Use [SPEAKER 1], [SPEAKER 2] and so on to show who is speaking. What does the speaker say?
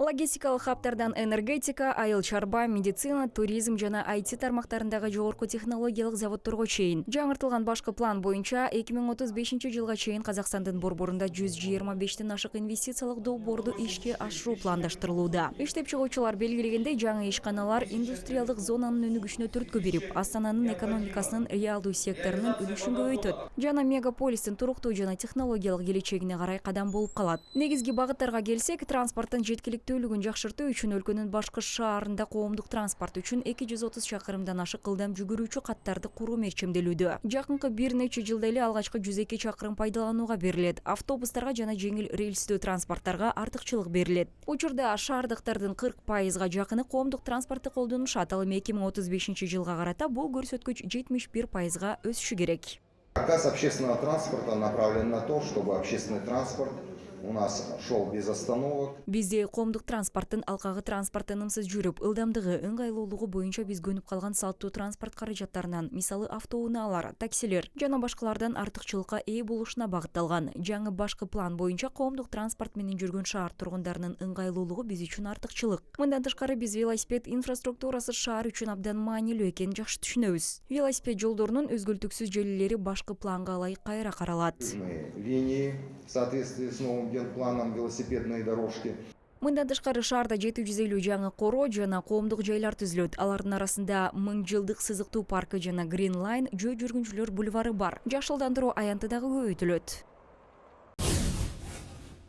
[SPEAKER 1] Логистикалык хабтардан энергетика, айыл чарба, медицина, туризм жана IT тармактарындагы жогорку технологиялык заводторго чейин. Жаңыртылган башкы план боюнча 2035 жылга чейин Казакстандын борборунда 125тен ашык инвестициялык долбоорду ишке ашыруу пландаштырылууда. Иштеп чыгуучулар белгилегендей, жаңы ишканалар индустриалдык зонанын өнүгүшүнө түрткү берип, Астананын экономикасынын реалдуу секторунун үлүшүн көбөйтөт жана мегаполистин туруктуу жана технологиялык келечегине карай кадам болуп калат. Негизги багыттарга келсек, транспорттун жеткиликтүүлүгүн жакшыртуу үчүн өлкөнүн башкы шаарында коомдук транспорт үчүн 230 чакырымдан ашык ылдам жүгүрүүчү каттарды куруу мерчемделүүдө. Жакынкы бир нече жылда эле алгачкы 102 чакырым пайдаланууга берилет. Автобустарга жана жеңил рельстүү транспорттарга артыкчылык берилет. Учурда шаардыктардын 40%га жакыны коомдук транспортты колдонушат. Ал эми 2035 жылга карата бул көрсөткүч 71%га өсүшү керек.
[SPEAKER 2] Заказ общественного транспорта направлен на то, чтобы общественный транспорт у нас шел без остановок.
[SPEAKER 1] Бизде коомдук транспорттун алкагы транспорт тынымсыз жүрүп, ылдамдыгы, ыңгайлуулугу боюнча биз көнүп калган салттуу транспорт каражаттарынан, мисалы автоунаалар, таксилер жана башкалардан артыкчылыкка ээ болушуна багытталган. Жаңы башкы план боюнча коомдук транспорт менен жүргөн шаар тургундарынын ыңгайлуулугу биз үчүн артыкчылык. Мындан тышкары биз велосипед инфраструктурасы шаар үчүн абдан маанилүү экенин жакшы түшүнөбүз. Велосипед жолдорунун өзгөлтүксүз желилери башкы планга ылайык кайра каралат.
[SPEAKER 2] Линии в соответствии с новым генпланом велосипедные дорожки.
[SPEAKER 1] Мындан тышкары шаарда 750 жаңы коро жана коомдук жайлар түзүлөт. Алардын арасында 1000 жылдык сызыктуу паркы жана Green Line жөө жүргүнчүлөр бульвары бар. Жашылдандыруу аянты дагы көбөйтүлөт.